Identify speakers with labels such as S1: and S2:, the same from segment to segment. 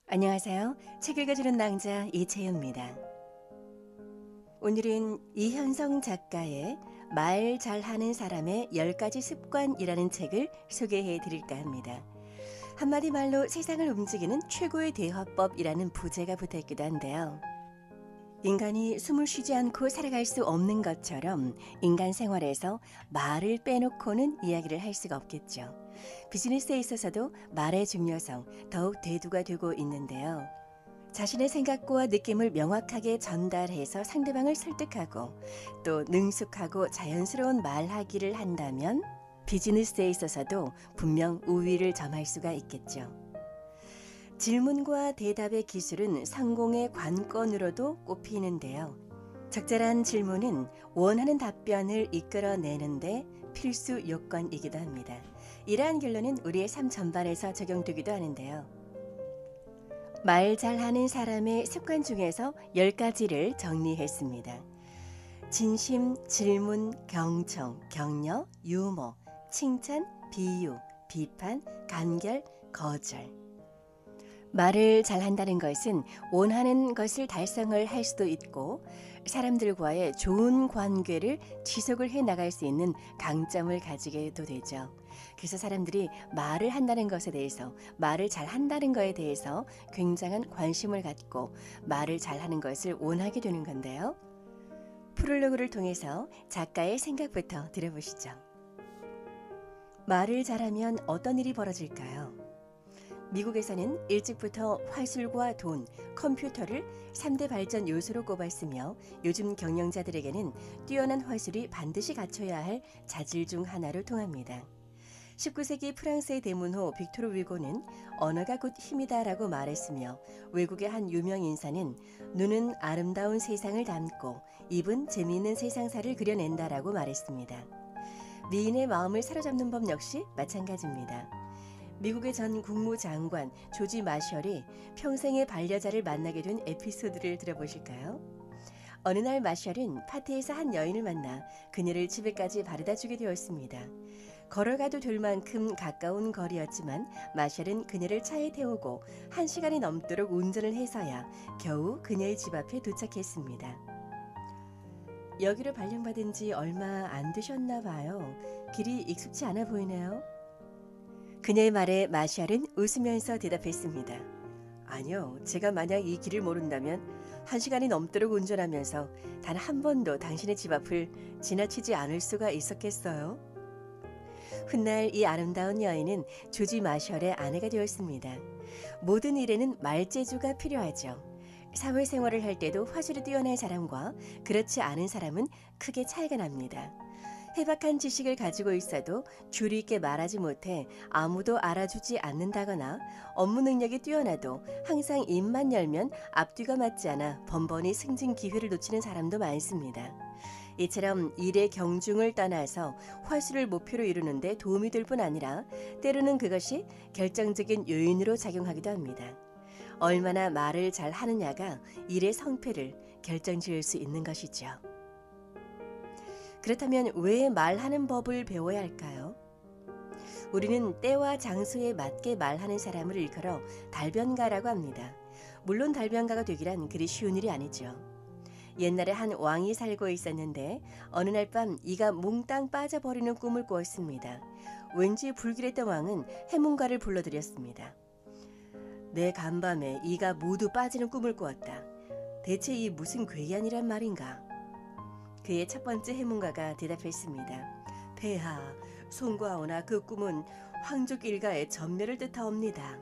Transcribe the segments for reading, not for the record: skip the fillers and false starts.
S1: 안녕하세요. 책 읽어주는 낭자 이채유입니다. 오늘은 이현성 작가의 말 잘하는 사람의 10가지 습관이라는 책을 소개해 드릴까 합니다. 한마디 말로 세상을 움직이는 최고의 대화법이라는 부제가 붙어있기도 한데요. 인간이 숨을 쉬지 않고 살아갈 수 없는 것처럼 인간 생활에서 말을 빼놓고는 이야기를 할 수가 없겠죠. 비즈니스에 있어서도 말의 중요성 더욱 대두가 되고 있는데요. 자신의 생각과 느낌을 명확하게 전달해서 상대방을 설득하고 또 능숙하고 자연스러운 말하기를 한다면 비즈니스에 있어서도 분명 우위를 점할 수가 있겠죠. 질문과 대답의 기술은 성공의 관건으로도 꼽히는데요. 적절한 질문은 원하는 답변을 이끌어내는데 필수 요건이기도 합니다. 이러한 결론은 우리의 삶 전반에서 적용되기도 하는데요. 말 잘하는 사람의 습관 중에서 10가지를 정리했습니다. 진심, 질문, 경청, 격려, 유머, 칭찬, 비유, 비판, 간결, 거절. 말을 잘한다는 것은 원하는 것을 달성을 할 수도 있고 사람들과의 좋은 관계를 지속을 해 나갈 수 있는 강점을 가지게도 되죠. 그래서 사람들이 말을 한다는 것에 대해서, 말을 잘한다는 것에 대해서 굉장한 관심을 갖고 말을 잘하는 것을 원하게 되는 건데요. 프롤로그를 통해서 작가의 생각부터 들어보시죠. 말을 잘하면 어떤 일이 벌어질까요? 미국에서는 일찍부터 화술과 돈, 컴퓨터를 3대 발전 요소로 꼽았으며 요즘 경영자들에게는 뛰어난 화술이 반드시 갖춰야 할 자질 중 하나로 통합니다. 19세기 프랑스의 대문호 빅토르 위고는 언어가 곧 힘이다라고 말했으며 외국의 한 유명 인사는 눈은 아름다운 세상을 담고 입은 재미있는 세상사를 그려낸다라고 말했습니다. 미인의 마음을 사로잡는 법 역시 마찬가지입니다. 미국의 전 국무장관 조지 마셜이 평생의 반려자를 만나게 된 에피소드를 들어보실까요? 어느 날 마셜은 파티에서 한 여인을 만나 그녀를 집에까지 바래다주게 되었습니다. 걸어가도 될 만큼 가까운 거리였지만 마셜은 그녀를 차에 태우고 1시간이 넘도록 운전을 해서야 겨우 그녀의 집 앞에 도착했습니다. 여기로 발령받은 지 얼마 안 되셨나 봐요. 길이 익숙치 않아 보이네요. 그녀의 말에 마샬은 웃으면서 대답했습니다. 아니요, 제가 만약 이 길을 모른다면 1시간이 넘도록 운전하면서 단 한 번도 당신의 집 앞을 지나치지 않을 수가 있었겠어요? 훗날 이 아름다운 여인은 조지 마셜의 아내가 되었습니다. 모든 일에는 말재주가 필요하죠. 사회생활을 할 때도 화술이 뛰어난 사람과 그렇지 않은 사람은 크게 차이가 납니다. 해박한 지식을 가지고 있어도 주리 있게 말하지 못해 아무도 알아주지 않는다거나 업무 능력이 뛰어나도 항상 입만 열면 앞뒤가 맞지 않아 번번이 승진 기회를 놓치는 사람도 많습니다. 이처럼 일의 경중을 떠나서 화술을 목표로 이루는 데 도움이 될 뿐 아니라 때로는 그것이 결정적인 요인으로 작용하기도 합니다. 얼마나 말을 잘 하느냐가 일의 성패를 결정지을 수 있는 것이죠. 그렇다면 왜 말하는 법을 배워야 할까요? 우리는 때와 장소에 맞게 말하는 사람을 일컬어 달변가라고 합니다. 물론 달변가가 되기란 그리 쉬운 일이 아니죠. 옛날에 한 왕이 살고 있었는데 어느 날 밤 이가 몽땅 빠져버리는 꿈을 꾸었습니다. 왠지 불길했던 왕은 해문가를 불러들였습니다. 내 간밤에 이가 모두 빠지는 꿈을 꾸었다. 대체 이 무슨 괴이한이란 말인가? 그의 첫 번째 해문가가 대답했습니다. 폐하, 송구하오나 그 꿈은 황족 일가의 전멸을 뜻하옵니다.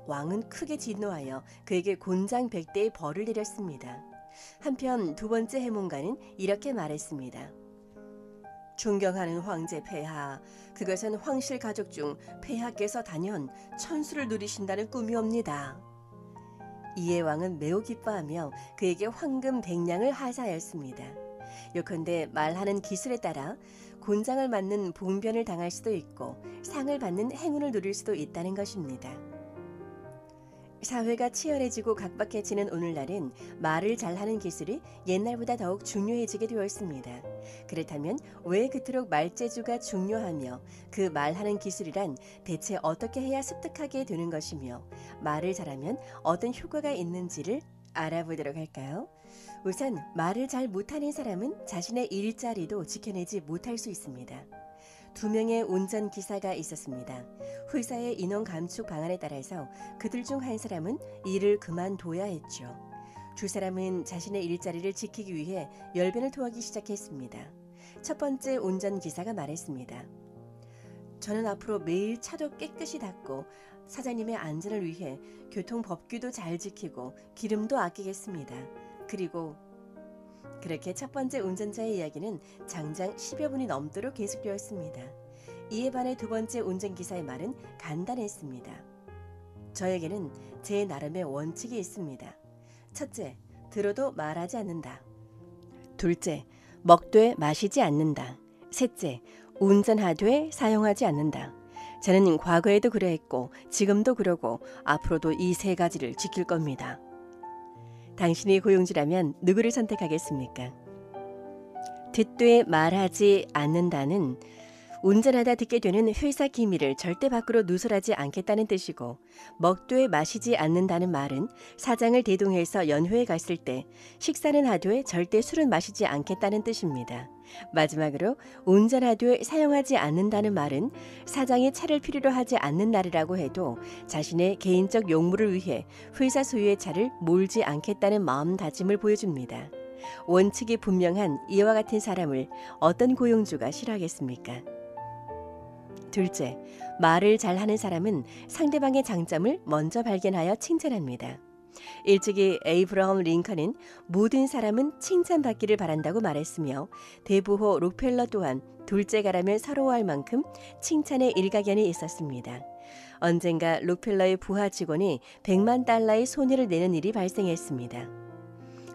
S1: 왕은 크게 진노하여 그에게 곤장 100대의 벌을 내렸습니다. 한편 두 번째 해문가는 이렇게 말했습니다. 존경하는 황제 폐하, 그것은 황실 가족 중 폐하께서 단연 천수를 누리신다는 꿈이옵니다. 이에 왕은 매우 기뻐하며 그에게 황금 100냥을 하사하였습니다. 요컨대 말하는 기술에 따라 곤장을 맞는 봉변을 당할 수도 있고 상을 받는 행운을 누릴 수도 있다는 것입니다. 사회가 치열해지고 각박해지는 오늘날은 말을 잘하는 기술이 옛날보다 더욱 중요해지게 되었습니다. 그렇다면 왜 그토록 말재주가 중요하며 그 말하는 기술이란 대체 어떻게 해야 습득하게 되는 것이며 말을 잘하면 어떤 효과가 있는지를 알아보도록 할까요? 우선 말을 잘 못하는 사람은 자신의 일자리도 지켜내지 못할 수 있습니다. 2명의 운전기사가 있었습니다. 회사의 인원 감축 방안에 따라서 그들 중 한 사람은 일을 그만둬야 했죠. 두 사람은 자신의 일자리를 지키기 위해 열변을 토하기 시작했습니다. 첫 번째 운전기사가 말했습니다. 저는 앞으로 매일 차도 깨끗이 닦고 사장님의 안전을 위해 교통법규도 잘 지키고 기름도 아끼겠습니다. 그리고 그렇게 첫 번째 운전자의 이야기는 장장 10여 분이 넘도록 계속되었습니다. 이에 반해 두 번째 운전기사의 말은 간단했습니다. 저에게는 제 나름의 원칙이 있습니다. 첫째, 들어도 말하지 않는다. 둘째, 먹되 마시지 않는다. 셋째, 운전하되 사용하지 않는다. 저는 과거에도 그러했고 지금도 그러고 앞으로도 이 3가지를 지킬 겁니다. 당신이 고용주라면 누구를 선택하겠습니까? 듣되 말하지 않는다는 운전하다 듣게 되는 회사 기밀을 절대 밖으로 누설하지 않겠다는 뜻이고, 먹되 마시지 않는다는 말은 사장을 대동해서 연회에 갔을 때 식사는 하되 절대 술은 마시지 않겠다는 뜻입니다. 마지막으로 운전하되 사용하지 않는다는 말은 사장이 차를 필요로 하지 않는 날이라고 해도 자신의 개인적 용무를 위해 회사 소유의 차를 몰지 않겠다는 마음다짐을 보여줍니다. 원칙이 분명한 이와 같은 사람을 어떤 고용주가 싫어하겠습니까? 둘째, 말을 잘하는 사람은 상대방의 장점을 먼저 발견하여 칭찬합니다. 일찍이 에이브러함 링컨은 모든 사람은 칭찬받기를 바란다고 말했으며, 대부호 록펠러 또한 둘째가라면 서러워할 만큼 칭찬의 일가견이 있었습니다. 언젠가 록펠러의 부하 직원이 $1,000,000의 손해를 내는 일이 발생했습니다.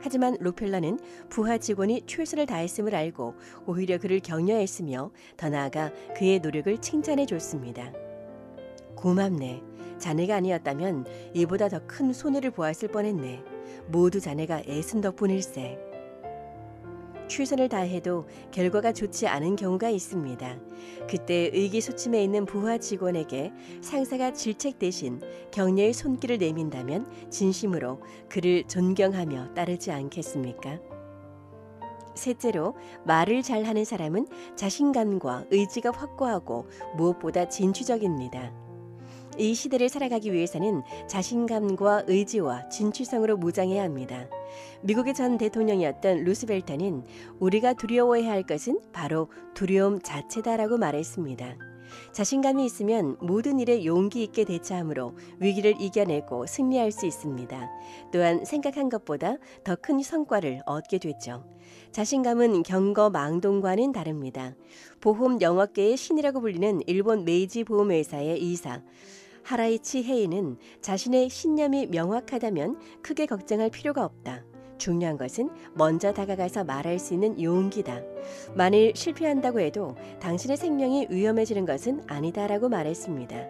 S1: 하지만 록펠러는 부하 직원이 최선을 다했음을 알고 오히려 그를 격려했으며 더 나아가 그의 노력을 칭찬해 줬습니다. 고맙네. 자네가 아니었다면 이보다 더 큰 손해를 보았을 뻔했네. 모두 자네가 애쓴 덕분일세. 최선을 다해도 결과가 좋지 않은 경우가 있습니다. 그때 의기소침해 있는 부하 직원에게 상사가 질책 대신 격려의 손길을 내민다면 진심으로 그를 존경하며 따르지 않겠습니까? 셋째로, 말을 잘하는 사람은 자신감과 의지가 확고하고 무엇보다 진취적입니다. 이 시대를 살아가기 위해서는 자신감과 의지와 진취성으로 무장해야 합니다. 미국의 전 대통령이었던 루스벨트는 우리가 두려워해야 할 것은 바로 두려움 자체다라고 말했습니다. 자신감이 있으면 모든 일에 용기 있게 대처하므로 위기를 이겨내고 승리할 수 있습니다. 또한 생각한 것보다 더 큰 성과를 얻게 됐죠. 자신감은 경거망동과는 다릅니다. 보험 영업계의 신이라고 불리는 일본 메이지 보험회사의 이사 하라이치 헤이는 자신의 신념이 명확하다면 크게 걱정할 필요가 없다. 중요한 것은 먼저 다가가서 말할 수 있는 용기다. 만일 실패한다고 해도 당신의 생명이 위험해지는 것은 아니다라고 말했습니다.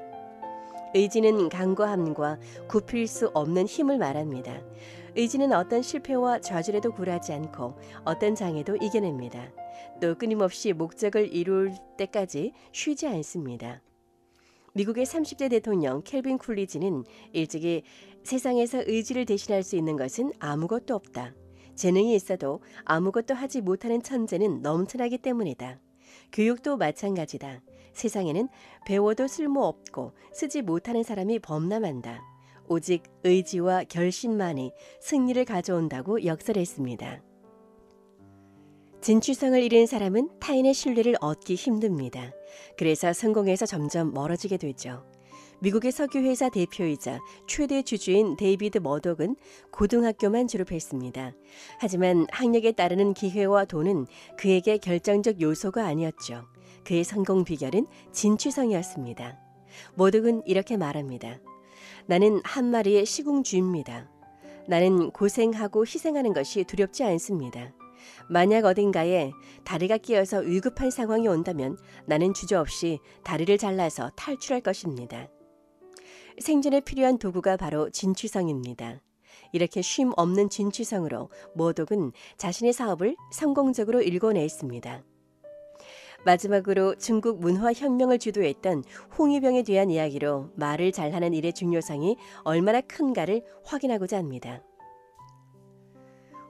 S1: 의지는 강고함과 굽힐 수 없는 힘을 말합니다. 의지는 어떤 실패와 좌절에도 굴하지 않고 어떤 장애도 이겨냅니다. 또 끊임없이 목적을 이룰 때까지 쉬지 않습니다. 미국의 30대 대통령 켈빈 쿨리지는 일찍이 세상에서 의지를 대신할 수 있는 것은 아무것도 없다. 재능이 있어도 아무것도 하지 못하는 천재는 넘쳐나기 때문이다. 교육도 마찬가지다. 세상에는 배워도 쓸모없고 쓰지 못하는 사람이 범람한다. 오직 의지와 결심만이 승리를 가져온다고 역설했습니다. 진취성을 잃은 사람은 타인의 신뢰를 얻기 힘듭니다. 그래서 성공에서 점점 멀어지게 되죠. 미국의 석유회사 대표이자 최대 주주인 데이비드 머독은 고등학교만 졸업했습니다. 하지만 학력에 따르는 기회와 돈은 그에게 결정적 요소가 아니었죠. 그의 성공 비결은 진취성이었습니다. 머독은 이렇게 말합니다. 나는 한 마리의 시궁쥐입니다. 나는 고생하고 희생하는 것이 두렵지 않습니다. 만약 어딘가에 다리가 끼어서 위급한 상황이 온다면 나는 주저없이 다리를 잘라서 탈출할 것입니다. 생존에 필요한 도구가 바로 진취성입니다. 이렇게 쉼 없는 진취성으로 모독은 자신의 사업을 성공적으로 일궈냈습니다. 마지막으로 중국 문화혁명을 주도했던 홍위병에 대한 이야기로 말을 잘하는 일의 중요성이 얼마나 큰가를 확인하고자 합니다.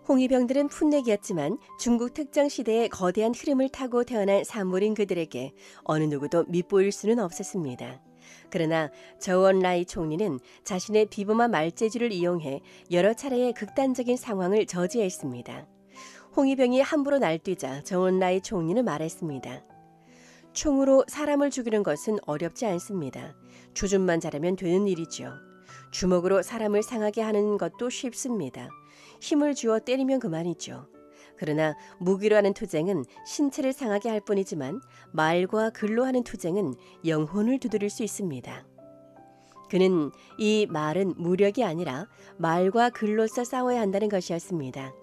S1: 홍위병들은 풋내기였지만 중국 특정 시대의 거대한 흐름을 타고 태어난 산물인 그들에게 어느 누구도 밉보일 수는 없었습니다. 그러나 저원라이 총리는 자신의 비범한 말재주를 이용해 여러 차례의 극단적인 상황을 저지했습니다. 홍위병이 함부로 날뛰자 저원라이 총리는 말했습니다. 총으로 사람을 죽이는 것은 어렵지 않습니다. 조준만 잘하면 되는 일이죠. 주먹으로 사람을 상하게 하는 것도 쉽습니다. 힘을 주어 때리면 그만이죠. 그러나 무기로 하는 투쟁은 신체를 상하게 할 뿐이지만 말과 글로 하는 투쟁은 영혼을 두드릴 수 있습니다. 그는 이 말은 무력이 아니라 말과 글로써 싸워야 한다는 것이었습니다.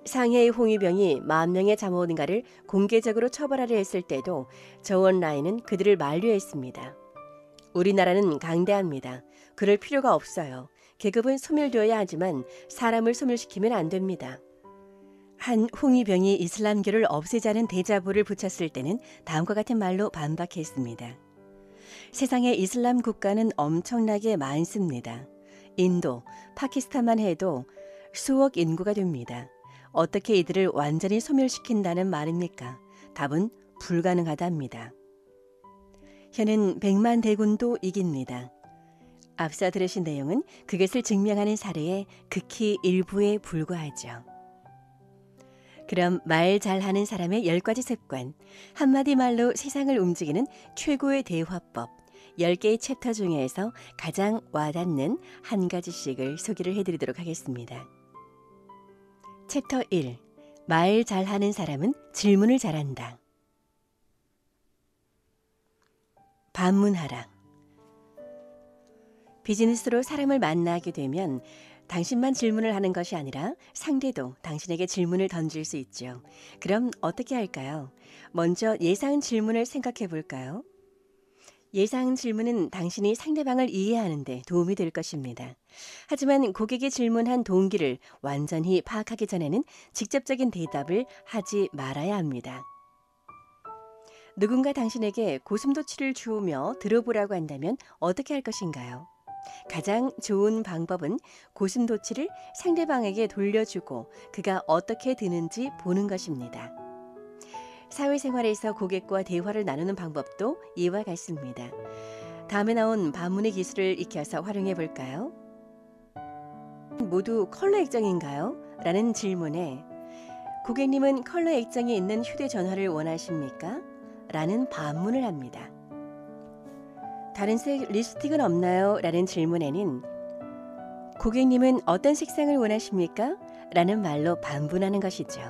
S1: 상해의 홍위병이 10,000명의 잠원가를 공개적으로 처벌하려 했을 때도 저원라이는 그들을 만류했습니다. 우리나라는 강대합니다. 그럴 필요가 없어요. 계급은 소멸되어야 하지만 사람을 소멸시키면 안 됩니다. 한 홍위병이 이슬람교를 없애자는 대자보를 붙였을 때는 다음과 같은 말로 반박했습니다. 세상에 이슬람 국가는 엄청나게 많습니다. 인도, 파키스탄만 해도 수억 인구가 됩니다. 어떻게 이들을 완전히 소멸시킨다는 말입니까? 답은 불가능하답니다. 혀는 100만 대군도 이깁니다. 앞서 들으신 내용은 그것을 증명하는 사례의 극히 일부에 불과하죠. 그럼 말 잘하는 사람의 10가지 습관, 한마디 말로 세상을 움직이는 최고의 대화법, 10개의 챕터 중에서 가장 와닿는 한 가지씩을 소개를 해드리도록 하겠습니다. 챕터 1. 말 잘하는 사람은 질문을 잘한다. 반문하라. 비즈니스로 사람을 만나게 되면 당신만 질문을 하는 것이 아니라 상대도 당신에게 질문을 던질 수 있죠. 그럼 어떻게 할까요? 먼저 예상 질문을 생각해 볼까요? 예상 질문은 당신이 상대방을 이해하는 데 도움이 될 것입니다. 하지만 고객이 질문한 동기를 완전히 파악하기 전에는 직접적인 대답을 하지 말아야 합니다. 누군가 당신에게 고슴도치를 주우며 들어보라고 한다면 어떻게 할 것인가요? 가장 좋은 방법은 고슴도치를 상대방에게 돌려주고 그가 어떻게 드는지 보는 것입니다. 사회생활에서 고객과 대화를 나누는 방법도 이와 같습니다. 다음에 나온 반문의 기술을 익혀서 활용해 볼까요? 모두 컬러 액정인가요? 라는 질문에 고객님은 컬러 액정이 있는 휴대전화를 원하십니까? 라는 반문을 합니다. 다른 색 립스틱은 없나요? 라는 질문에는 고객님은 어떤 색상을 원하십니까? 라는 말로 반문하는 것이죠.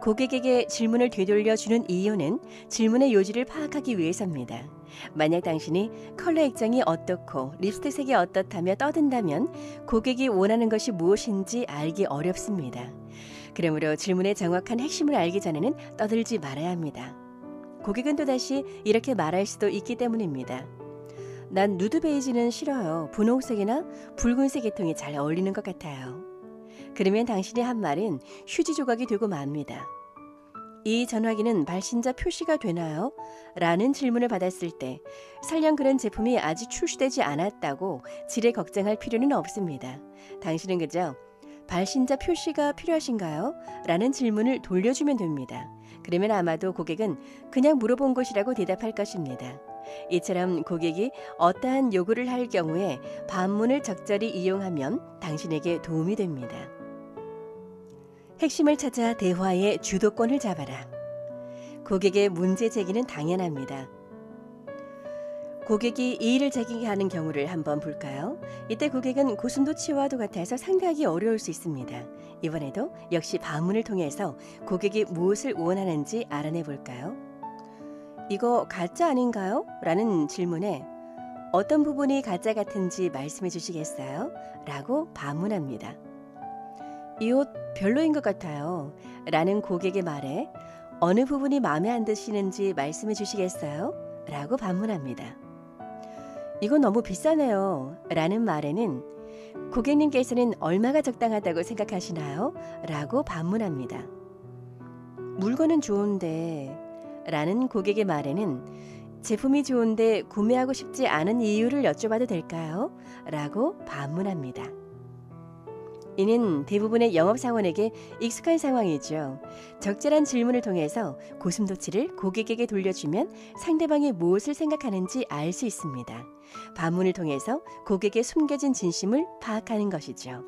S1: 고객에게 질문을 되돌려 주는 이유는 질문의 요지를 파악하기 위해서입니다. 만약 당신이 컬러 액정이 어떻고 립스틱 색이 어떻다며 떠든다면 고객이 원하는 것이 무엇인지 알기 어렵습니다. 그러므로 질문의 정확한 핵심을 알기 전에는 떠들지 말아야 합니다. 고객은 또다시 이렇게 말할 수도 있기 때문입니다. 난 누드 베이지는 싫어요. 분홍색이나 붉은색 계통이 잘 어울리는 것 같아요. 그러면 당신의 한 말은 휴지 조각이 되고 맙니다. 이 전화기는 발신자 표시가 되나요? 라는 질문을 받았을 때 설령 그런 제품이 아직 출시되지 않았다고 질에 걱정할 필요는 없습니다. 당신은 그저 발신자 표시가 필요하신가요? 라는 질문을 돌려주면 됩니다. 그러면 아마도 고객은 그냥 물어본 것이라고 대답할 것입니다. 이처럼 고객이 어떠한 요구를 할 경우에 반문을 적절히 이용하면 당신에게 도움이 됩니다. 핵심을 찾아 대화의 주도권을 잡아라. 고객의 문제 제기는 당연합니다. 고객이 이의를 제기하는 경우를 한번 볼까요? 이때 고객은 고슴도치와도 같아서 상대하기 어려울 수 있습니다. 이번에도 역시 반문을 통해서 고객이 무엇을 원하는지 알아내 볼까요? 이거 가짜 아닌가요? 라는 질문에 어떤 부분이 가짜 같은지 말씀해 주시겠어요? 라고 반문합니다. 이 옷 별로인 것 같아요. 라는 고객의 말에 어느 부분이 마음에 안 드시는지 말씀해 주시겠어요? 라고 반문합니다. 이거 너무 비싸네요. 라는 말에는 고객님께서는 얼마가 적당하다고 생각하시나요? 라고 반문합니다. 물건은 좋은데 라는 고객의 말에는 제품이 좋은데 구매하고 싶지 않은 이유를 여쭤봐도 될까요? 라고 반문합니다. 이는 대부분의 영업사원에게 익숙한 상황이죠. 적절한 질문을 통해서 고슴도치를 고객에게 돌려주면 상대방이 무엇을 생각하는지 알 수 있습니다. 반문을 통해서 고객의 숨겨진 진심을 파악하는 것이죠.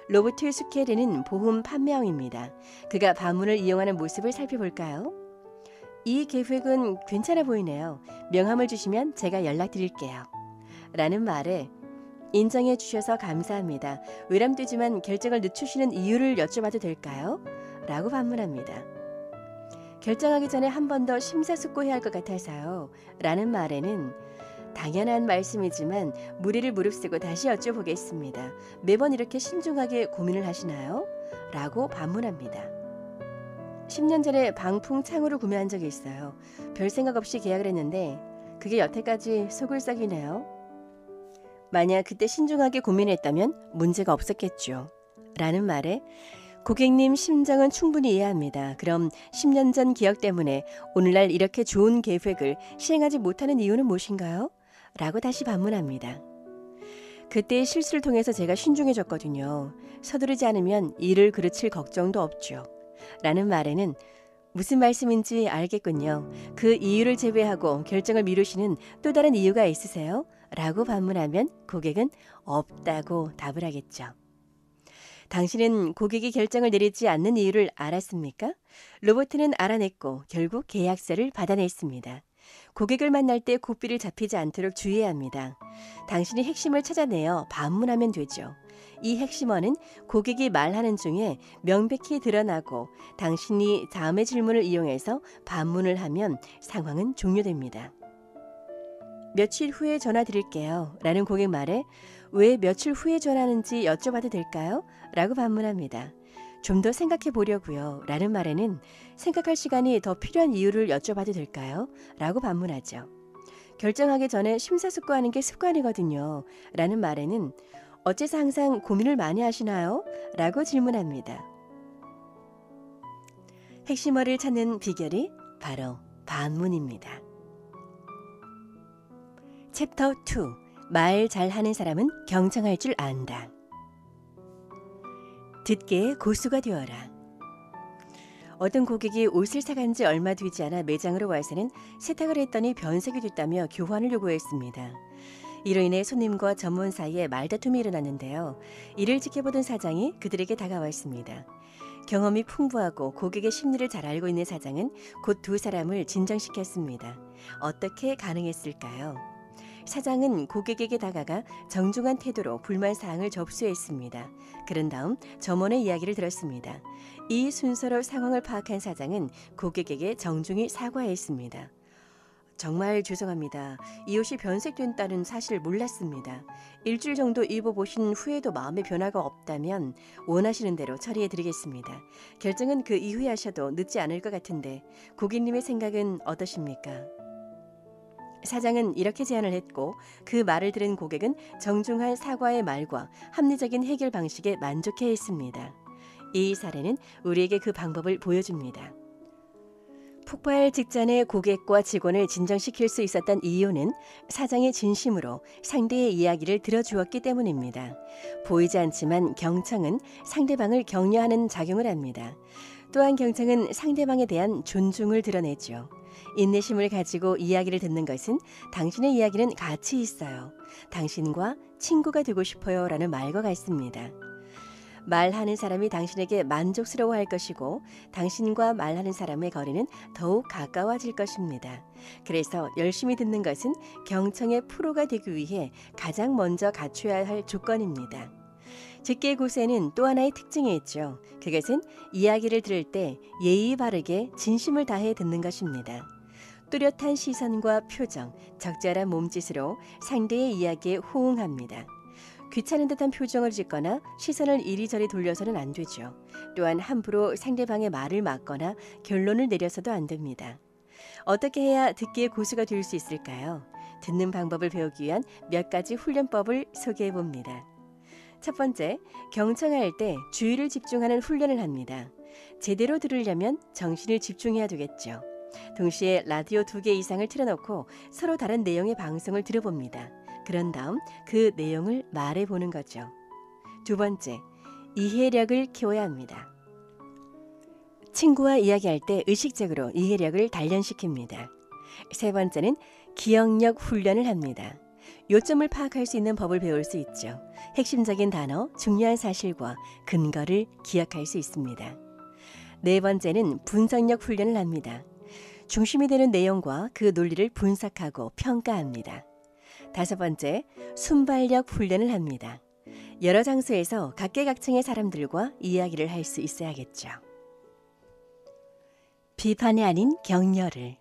S1: 로버트 수케르는 보험 판매왕입니다. 그가 반문을 이용하는 모습을 살펴볼까요? 이 계획은 괜찮아 보이네요. 명함을 주시면 제가 연락드릴게요. 라는 말에 인정해 주셔서 감사합니다. 외람되지만 결정을 늦추시는 이유를 여쭤봐도 될까요? 라고 반문합니다. 결정하기 전에 한 번 더 심사숙고해야 할 것 같아서요. 라는 말에는 당연한 말씀이지만 무리를 무릅쓰고 다시 여쭤보겠습니다. 매번 이렇게 신중하게 고민을 하시나요? 라고 반문합니다. 10년 전에 방풍 창호를 구매한 적이 있어요. 별 생각 없이 계약을 했는데 그게 여태까지 속을 썩이네요. 만약 그때 신중하게 고민했다면 문제가 없었겠죠. 라는 말에 고객님 심정은 충분히 이해합니다. 그럼 10년 전 기억 때문에 오늘날 이렇게 좋은 계획을 시행하지 못하는 이유는 무엇인가요? 라고 다시 반문합니다. 그때의 실수를 통해서 제가 신중해졌거든요. 서두르지 않으면 일을 그르칠 걱정도 없죠. 라는 말에는 무슨 말씀인지 알겠군요. 그 이유를 제외하고 결정을 미루시는 또 다른 이유가 있으세요? 라고 반문하면 고객은 없다고 답을 하겠죠. 당신은 고객이 결정을 내리지 않는 이유를 알았습니까? 로버트는 알아냈고 결국 계약서를 받아냈습니다. 고객을 만날 때 고삐를 잡히지 않도록 주의해야 합니다. 당신이 핵심을 찾아내어 반문하면 되죠. 이 핵심어는 고객이 말하는 중에 명백히 드러나고 당신이 다음의 질문을 이용해서 반문을 하면 상황은 종료됩니다. 며칠 후에 전화 드릴게요. 라는 고객 말에 왜 며칠 후에 전화하는지 여쭤봐도 될까요? 라고 반문합니다. 좀 더 생각해 보려고요. 라는 말에는 생각할 시간이 더 필요한 이유를 여쭤봐도 될까요? 라고 반문하죠. 결정하기 전에 심사숙고하는 게 습관이거든요. 라는 말에는 어째서 항상 고민을 많이 하시나요? 라고 질문합니다. 핵심어를 찾는 비결이 바로 반문입니다. 챕터 2. 말 잘하는 사람은 경청할 줄 안다. 듣기에 고수가 되어라. 어떤 고객이 옷을 사간 지 얼마 되지 않아 매장으로 와서는 세탁을 했더니 변색이 됐다며 교환을 요구했습니다. 이로 인해 손님과 점원 사이에 말다툼이 일어났는데요. 이를 지켜보던 사장이 그들에게 다가왔습니다. 경험이 풍부하고 고객의 심리를 잘 알고 있는 사장은 곧 두 사람을 진정시켰습니다. 어떻게 가능했을까요? 사장은 고객에게 다가가 정중한 태도로 불만 사항을 접수했습니다. 그런 다음 점원의 이야기를 들었습니다. 이 순서로 상황을 파악한 사장은 고객에게 정중히 사과했습니다. 정말 죄송합니다. 이 옷이 변색된다는 사실을 몰랐습니다. 일주일 정도 입어보신 후에도 마음의 변화가 없다면 원하시는 대로 처리해드리겠습니다. 결정은 그 이후에 하셔도 늦지 않을 것 같은데 고객님의 생각은 어떠십니까? 사장은 이렇게 제안을 했고 그 말을 들은 고객은 정중한 사과의 말과 합리적인 해결 방식에 만족해했습니다. 이 사례는 우리에게 그 방법을 보여줍니다. 폭발 직전에 고객과 직원을 진정시킬 수 있었던 이유는 사장의 진심으로 상대의 이야기를 들어주었기 때문입니다. 보이지 않지만 경청은 상대방을 격려하는 작용을 합니다. 또한 경청은 상대방에 대한 존중을 드러내죠. 인내심을 가지고 이야기를 듣는 것은 당신의 이야기는 가치 있어요. 당신과 친구가 되고 싶어요 라는 말과 같습니다. 말하는 사람이 당신에게 만족스러워할 것이고 당신과 말하는 사람의 거리는 더욱 가까워질 것입니다. 그래서 열심히 듣는 것은 경청의 프로가 되기 위해 가장 먼저 갖춰야 할 조건입니다. 직계 고세는 또 하나의 특징이 있죠. 그것은 이야기를 들을 때 예의 바르게 진심을 다해 듣는 것입니다. 뚜렷한 시선과 표정, 적절한 몸짓으로 상대의 이야기에 호응합니다. 귀찮은 듯한 표정을 짓거나 시선을 이리저리 돌려서는 안 되죠. 또한 함부로 상대방의 말을 막거나 결론을 내려서도 안 됩니다. 어떻게 해야 듣기의 고수가 될 수 있을까요? 듣는 방법을 배우기 위한 몇 가지 훈련법을 소개해 봅니다. 첫 번째, 경청할 때 주의를 집중하는 훈련을 합니다. 제대로 들으려면 정신을 집중해야 되겠죠. 동시에 라디오 2개 이상을 틀어놓고 서로 다른 내용의 방송을 들어봅니다. 그런 다음 그 내용을 말해보는 거죠. 두 번째, 이해력을 키워야 합니다. 친구와 이야기할 때 의식적으로 이해력을 단련시킵니다. 세 번째는 기억력 훈련을 합니다. 요점을 파악할 수 있는 법을 배울 수 있죠. 핵심적인 단어, 중요한 사실과 근거를 기억할 수 있습니다. 네 번째는 분석력 훈련을 합니다. 중심이 되는 내용과 그 논리를 분석하고 평가합니다. 다섯 번째, 순발력 훈련을 합니다. 여러 장소에서 각계각층의 사람들과 이야기를 할 수 있어야겠죠. 비판이 아닌 격려를.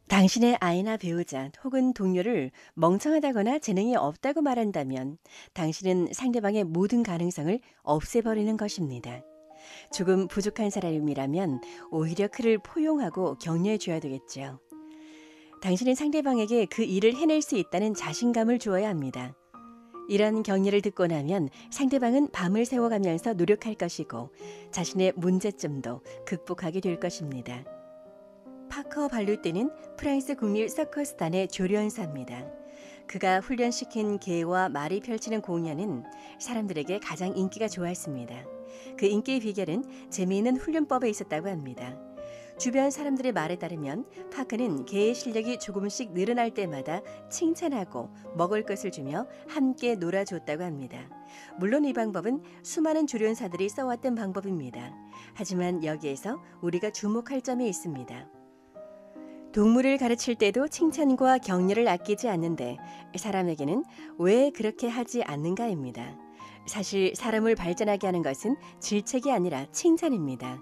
S1: 당신의 아이나 배우자 혹은 동료를 멍청하다거나 재능이 없다고 말한다면 당신은 상대방의 모든 가능성을 없애버리는 것입니다. 조금 부족한 사람이라면 오히려 그를 포용하고 격려해 줘야 되겠죠. 당신은 상대방에게 그 일을 해낼 수 있다는 자신감을 주어야 합니다. 이런 격려를 듣고 나면 상대방은 밤을 새워가면서 노력할 것이고 자신의 문제점도 극복하게 될 것입니다. 파커 발루떼는 프랑스 국립 서커스단의 조련사입니다. 그가 훈련시킨 개와 말이 펼치는 공연은 사람들에게 가장 인기가 좋았습니다. 그 인기의 비결은 재미있는 훈련법에 있었다고 합니다. 주변 사람들의 말에 따르면 파크는 개의 실력이 조금씩 늘어날 때마다 칭찬하고 먹을 것을 주며 함께 놀아줬다고 합니다. 물론 이 방법은 수많은 조련사들이 써왔던 방법입니다. 하지만 여기에서 우리가 주목할 점이 있습니다. 동물을 가르칠 때도 칭찬과 격려를 아끼지 않는데 사람에게는 왜 그렇게 하지 않는가입니다. 사실 사람을 발전하게 하는 것은 질책이 아니라 칭찬입니다.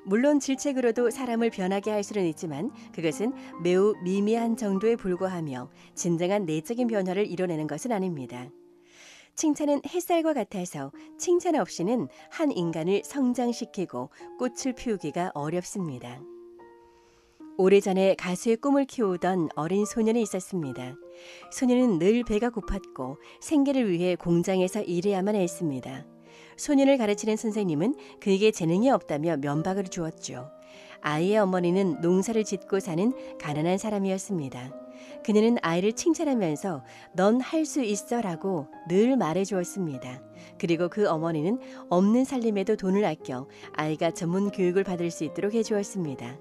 S1: 물론 질책으로도 사람을 변하게 할 수는 있지만 그것은 매우 미미한 정도에 불과하며 진정한 내적인 변화를 이뤄내는 것은 아닙니다. 칭찬은 햇살과 같아서 칭찬 없이는 한 인간을 성장시키고 꽃을 피우기가 어렵습니다. 오래전에 가수의 꿈을 키우던 어린 소년이 있었습니다. 소년은 늘 배가 고팠고 생계를 위해 공장에서 일해야만 했습니다. 소년을 가르치는 선생님은 그에게 재능이 없다며 면박을 주었죠. 아이의 어머니는 농사를 짓고 사는 가난한 사람이었습니다. 그녀는 아이를 칭찬하면서 넌 할 수 있어라고 늘 말해주었습니다. 그리고 그 어머니는 없는 살림에도 돈을 아껴 아이가 전문 교육을 받을 수 있도록 해주었습니다.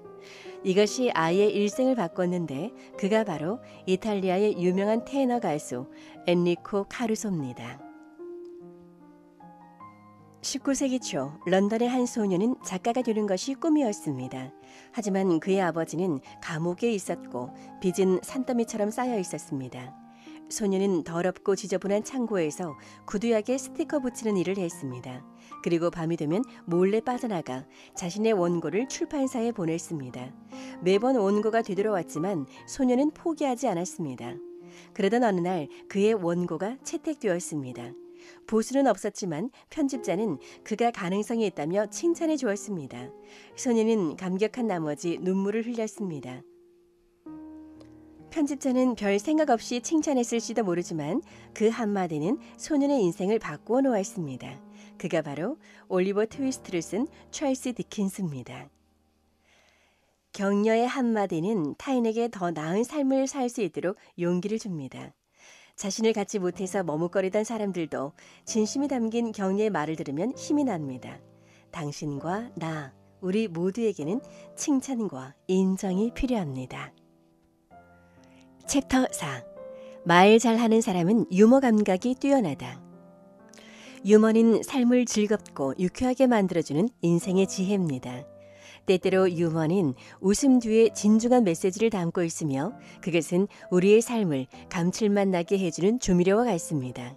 S1: 이것이 아이의 일생을 바꿨는데 그가 바로 이탈리아의 유명한 테너 가수 엔리코 카루소입니다. 19세기 초 런던의 한 소년은 작가가 되는 것이 꿈이었습니다. 하지만 그의 아버지는 감옥에 있었고 빚은 산더미처럼 쌓여 있었습니다. 소년은 더럽고 지저분한 창고에서 구두약에 스티커 붙이는 일을 했습니다. 그리고 밤이 되면 몰래 빠져나가 자신의 원고를 출판사에 보냈습니다. 매번 원고가 되돌아왔지만 소년은 포기하지 않았습니다. 그러던 어느 날 그의 원고가 채택되었습니다. 보수는 없었지만 편집자는 그가 가능성이 있다며 칭찬해 주었습니다. 소년은 감격한 나머지 눈물을 흘렸습니다. 편집자는 별 생각 없이 칭찬했을지도 모르지만 그 한마디는 소년의 인생을 바꾸어 놓았습니다. 그가 바로 올리버 트위스트를 쓴 찰스 디킨스입니다. 격려의 한마디는 타인에게 더 나은 삶을 살 수 있도록 용기를 줍니다. 자신을 갖지 못해서 머뭇거리던 사람들도 진심이 담긴 격려의 말을 들으면 힘이 납니다. 당신과 나, 우리 모두에게는 칭찬과 인정이 필요합니다. 챕터 4. 말 잘하는 사람은 유머 감각이 뛰어나다. 유머는 삶을 즐겁고 유쾌하게 만들어주는 인생의 지혜입니다. 때때로 유머는 웃음 뒤에 진중한 메시지를 담고 있으며 그것은 우리의 삶을 감칠맛 나게 해주는 조미료와 같습니다.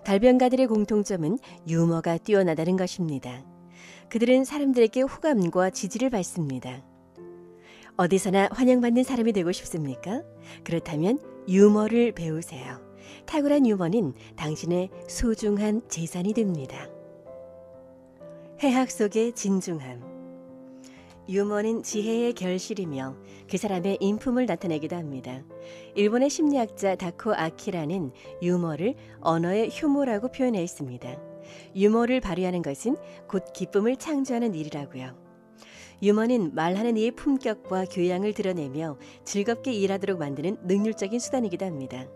S1: 달변가들의 공통점은 유머가 뛰어나다는 것입니다. 그들은 사람들에게 호감과 지지를 받습니다. 어디서나 환영받는 사람이 되고 싶습니까? 그렇다면 유머를 배우세요. 탁월한 유머는 당신의 소중한 재산이 됩니다. 해학 속의 진중함. 유머는 지혜의 결실이며 그 사람의 인품을 나타내기도 합니다. 일본의 심리학자 다코 아키라는 유머를 언어의 효모라고 표현했습니다. 유머를 발휘하는 것은 곧 기쁨을 창조하는 일이라고요. 유머는 말하는 이의 품격과 교양을 드러내며 즐겁게 일하도록 만드는 능률적인 수단이기도 합니다.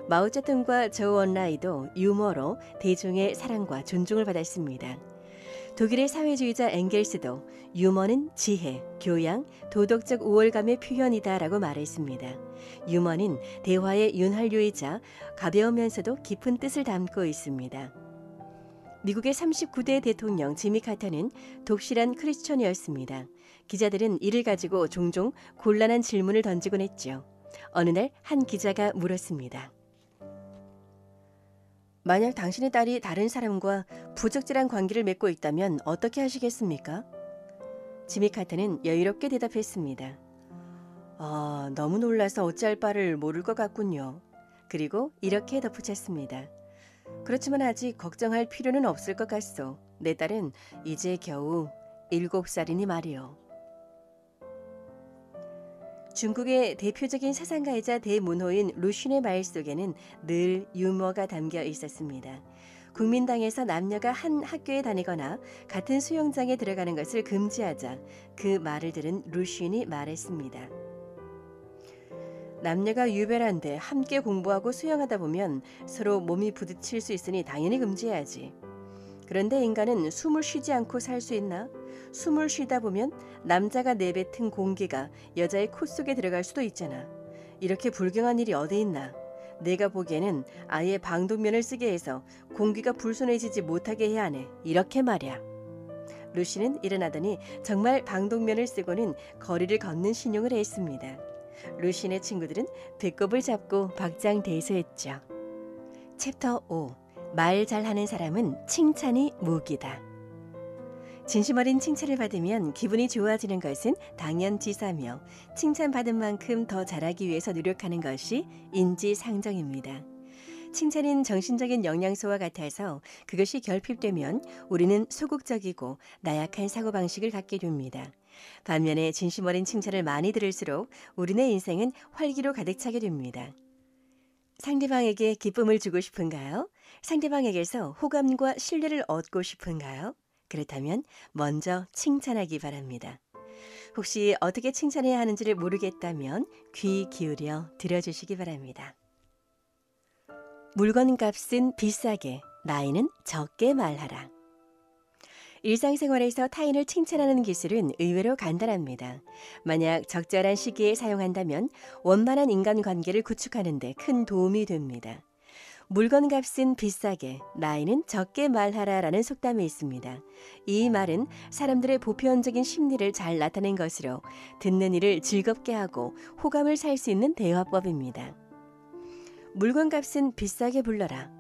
S1: 마오쩌둥과 조우 언라이도 유머로 대중의 사랑과 존중을 받았습니다. 독일의 사회주의자 엥겔스도 유머는 지혜, 교양, 도덕적 우월감의 표현이다라고 말했습니다. 유머는 대화의 윤활유이자 가벼우면서도 깊은 뜻을 담고 있습니다. 미국의 39대 대통령 지미 카터는 독실한 크리스천이었습니다. 기자들은 이를 가지고 종종 곤란한 질문을 던지곤 했죠. 어느 날 한 기자가 물었습니다. 만약 당신의 딸이 다른 사람과 부적절한 관계를 맺고 있다면 어떻게 하시겠습니까? 지미 카터는 여유롭게 대답했습니다. 너무 놀라서 어찌할 바를 모를 것 같군요. 그리고 이렇게 덧붙였습니다. 그렇지만 아직 걱정할 필요는 없을 것 같소. 내 딸은 이제 겨우 7살이니 말이요. 중국의 대표적인 사상가이자 대문호인 루슌의 말 속에는 늘 유머가 담겨 있었습니다. 국민당에서 남녀가 한 학교에 다니거나 같은 수영장에 들어가는 것을 금지하자 그 말을 들은 루슌이 말했습니다. 남녀가 유별한데 함께 공부하고 수영하다 보면 서로 몸이 부딪힐 수 있으니 당연히 금지해야지. 그런데 인간은 숨을 쉬지 않고 살 수 있나? 숨을 쉬다 보면 남자가 내뱉은 공기가 여자의 코 속에 들어갈 수도 있잖아. 이렇게 불경한 일이 어디 있나? 내가 보기에는 아예 방독면을 쓰게 해서 공기가 불순해지지 못하게 해야 하네. 이렇게 말이야. 루시는 일어나더니 정말 방독면을 쓰고는 거리를 걷는 신용을 했습니다. 루신의 친구들은 배꼽을 잡고 박장대소했죠. 챕터 5. 말 잘하는 사람은 칭찬이 무기다. 진심 어린 칭찬을 받으면 기분이 좋아지는 것은 당연지사며 칭찬받은 만큼 더 잘하기 위해서 노력하는 것이 인지상정입니다. 칭찬은 정신적인 영양소와 같아서 그것이 결핍되면 우리는 소극적이고 나약한 사고방식을 갖게 됩니다. 반면에 진심 어린 칭찬을 많이 들을수록 우리네 인생은 활기로 가득 차게 됩니다. 상대방에게 기쁨을 주고 싶은가요? 상대방에게서 호감과 신뢰를 얻고 싶은가요? 그렇다면 먼저 칭찬하기 바랍니다. 혹시 어떻게 칭찬해야 하는지를 모르겠다면 귀 기울여 들어주시기 바랍니다. 물건값은 비싸게, 나이는 적게 말하라. 일상생활에서 타인을 칭찬하는 기술은 의외로 간단합니다. 만약 적절한 시기에 사용한다면 원만한 인간관계를 구축하는 데 큰 도움이 됩니다. 물건값은 비싸게, 나이는 적게 말하라라는 속담이 있습니다. 이 말은 사람들의 보편적인 심리를 잘 나타낸 것으로 듣는 이를 즐겁게 하고 호감을 살 수 있는 대화법입니다. 물건값은 비싸게 불러라.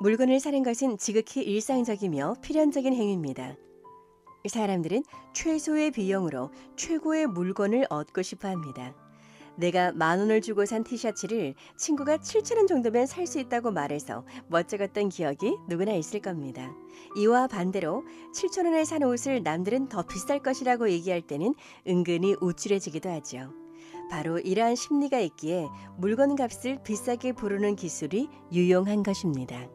S1: 물건을 사는 것은 지극히 일상적이며 필연적인 행위입니다. 사람들은 최소의 비용으로 최고의 물건을 얻고 싶어 합니다. 내가 10,000원을 주고 산 티셔츠를 친구가 7,000원 정도면 살 수 있다고 말해서 멋쩍었던 기억이 누구나 있을 겁니다. 이와 반대로 7,000원에 산 옷을 남들은 더 비쌀 것이라고 얘기할 때는 은근히 우쭐해지기도 하죠. 바로 이러한 심리가 있기에 물건값을 비싸게 부르는 기술이 유용한 것입니다.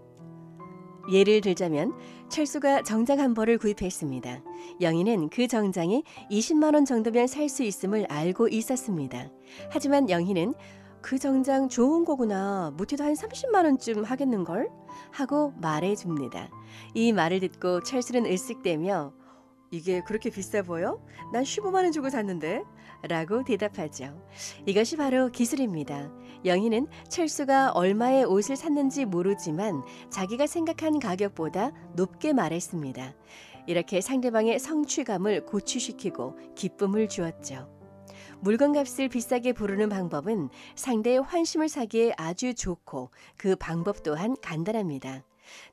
S1: 예를 들자면 철수가 정장 한 벌을 구입했습니다. 영희는 그 정장이 20만 원 정도면 살 수 있음을 알고 있었습니다. 하지만 영희는 그 정장 좋은 거구나. 못해도 한 30만 원쯤 하겠는걸? 하고 말해줍니다. 이 말을 듣고 철수는 으쓱대며 이게 그렇게 비싸 보여? 난 15만 원 주고 샀는데? 라고 대답하죠. 이것이 바로 기술입니다. 영희는 철수가 얼마의 옷을 샀는지 모르지만 자기가 생각한 가격보다 높게 말했습니다. 이렇게 상대방의 성취감을 고취시키고 기쁨을 주었죠. 물건값을 비싸게 부르는 방법은 상대의 환심을 사기에 아주 좋고 그 방법 또한 간단합니다.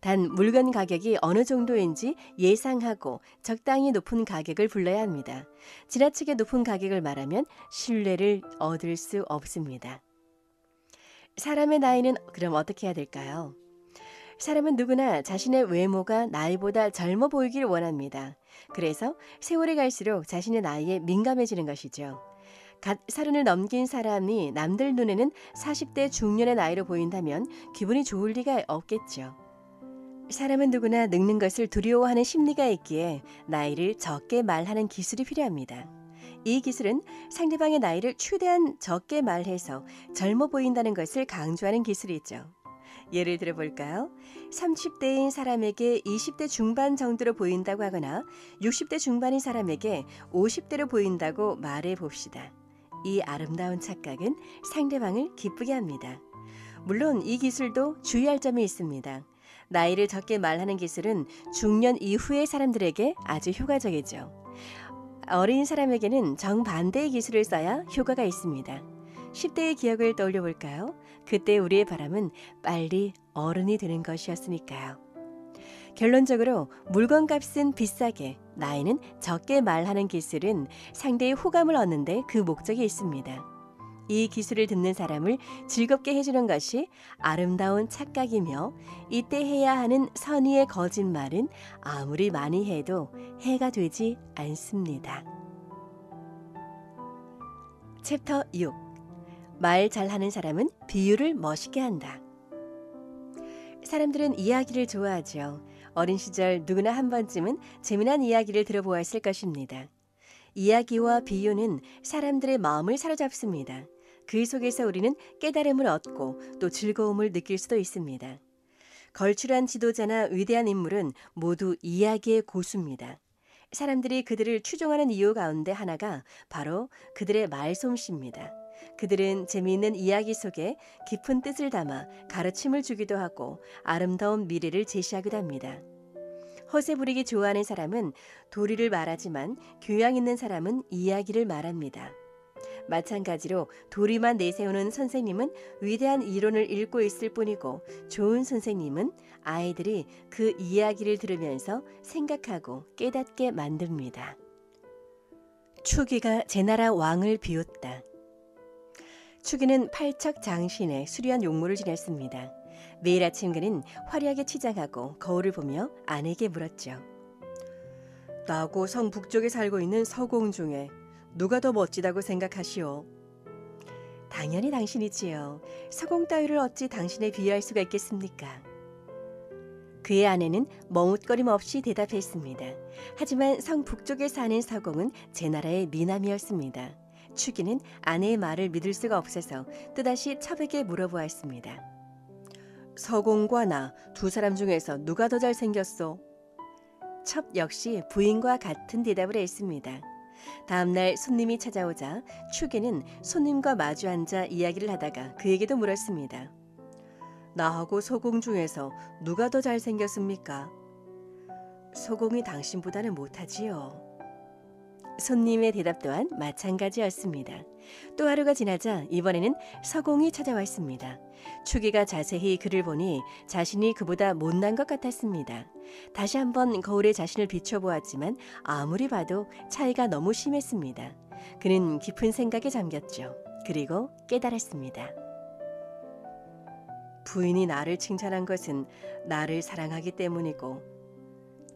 S1: 단 물건 가격이 어느 정도인지 예상하고 적당히 높은 가격을 불러야 합니다. 지나치게 높은 가격을 말하면 신뢰를 얻을 수 없습니다. 사람의 나이는 그럼 어떻게 해야 될까요? 사람은 누구나 자신의 외모가 나이보다 젊어 보이길 원합니다. 그래서 세월이 갈수록 자신의 나이에 민감해지는 것이죠. 갓 서른을 넘긴 사람이 남들 눈에는 40대 중년의 나이로 보인다면 기분이 좋을 리가 없겠죠. 사람은 누구나 늙는 것을 두려워하는 심리가 있기에 나이를 적게 말하는 기술이 필요합니다. 이 기술은 상대방의 나이를 최대한 적게 말해서 젊어 보인다는 것을 강조하는 기술이죠. 예를 들어 볼까요? 30대인 사람에게 20대 중반 정도로 보인다고 하거나 60대 중반인 사람에게 50대로 보인다고 말해 봅시다. 이 아름다운 착각은 상대방을 기쁘게 합니다. 물론 이 기술도 주의할 점이 있습니다. 나이를 적게 말하는 기술은 중년 이후의 사람들에게 아주 효과적이죠. 어린 사람에게는 정반대의 기술을 써야 효과가 있습니다. 10대의 기억을 떠올려 볼까요? 그때 우리의 바람은 빨리 어른이 되는 것이었으니까요. 결론적으로 물건값은 비싸게, 나이는 적게 말하는 기술은 상대의 호감을 얻는 데 그 목적이 있습니다. 이 기술을 듣는 사람을 즐겁게 해주는 것이 아름다운 착각이며 이때 해야 하는 선의의 거짓말은 아무리 많이 해도 해가 되지 않습니다. 챕터 6. 말 잘하는 사람은 비유를 멋있게 한다. 사람들은 이야기를 좋아하죠. 어린 시절 누구나 한 번쯤은 재미난 이야기를 들어보았을 것입니다. 이야기와 비유는 사람들의 마음을 사로잡습니다. 그 속에서 우리는 깨달음을 얻고 또 즐거움을 느낄 수도 있습니다. 걸출한 지도자나 위대한 인물은 모두 이야기의 고수입니다. 사람들이 그들을 추종하는 이유 가운데 하나가 바로 그들의 말솜씨입니다. 그들은 재미있는 이야기 속에 깊은 뜻을 담아 가르침을 주기도 하고 아름다운 미래를 제시하기도 합니다. 허세 부리기 좋아하는 사람은 도리를 말하지만 교양 있는 사람은 이야기를 말합니다. 마찬가지로 도리만 내세우는 선생님은 위대한 이론을 읽고 있을 뿐이고 좋은 선생님은 아이들이 그 이야기를 들으면서 생각하고 깨닫게 만듭니다. 추기가 제나라 왕을 비웃다. 추기는 팔척장신의 수려한 용모를 지냈습니다. 매일 아침 그는 화려하게 치장하고 거울을 보며 아내에게 물었죠. 나고 성 북쪽에 살고 있는 서공 중에 누가 더 멋지다고 생각하시오? 당연히 당신이지요. 서공 따위를 어찌 당신에 비유할 수가 있겠습니까? 그의 아내는 머뭇거림 없이 대답했습니다. 하지만 성 북쪽에 사는 서공은 제나라의 미남이었습니다. 추기는 아내의 말을 믿을 수가 없어서 또다시 첩에게 물어보았습니다. 서공과 나 두 사람 중에서 누가 더 잘생겼소? 첩 역시 부인과 같은 대답을 했습니다. 다음날 손님이 찾아오자 추기는 손님과 마주 앉아 이야기를 하다가 그에게도 물었습니다. 나하고 서공 중에서 누가 더 잘생겼습니까? 서공이 당신보다는 못하지요. 손님의 대답 또한 마찬가지였습니다. 또 하루가 지나자 이번에는 서공이 찾아왔습니다. 추기가 자세히 그를 보니 자신이 그보다 못난 것 같았습니다. 다시 한번 거울에 자신을 비춰보았지만 아무리 봐도 차이가 너무 심했습니다. 그는 깊은 생각에 잠겼죠. 그리고 깨달았습니다. 부인이 나를 칭찬한 것은 나를 사랑하기 때문이고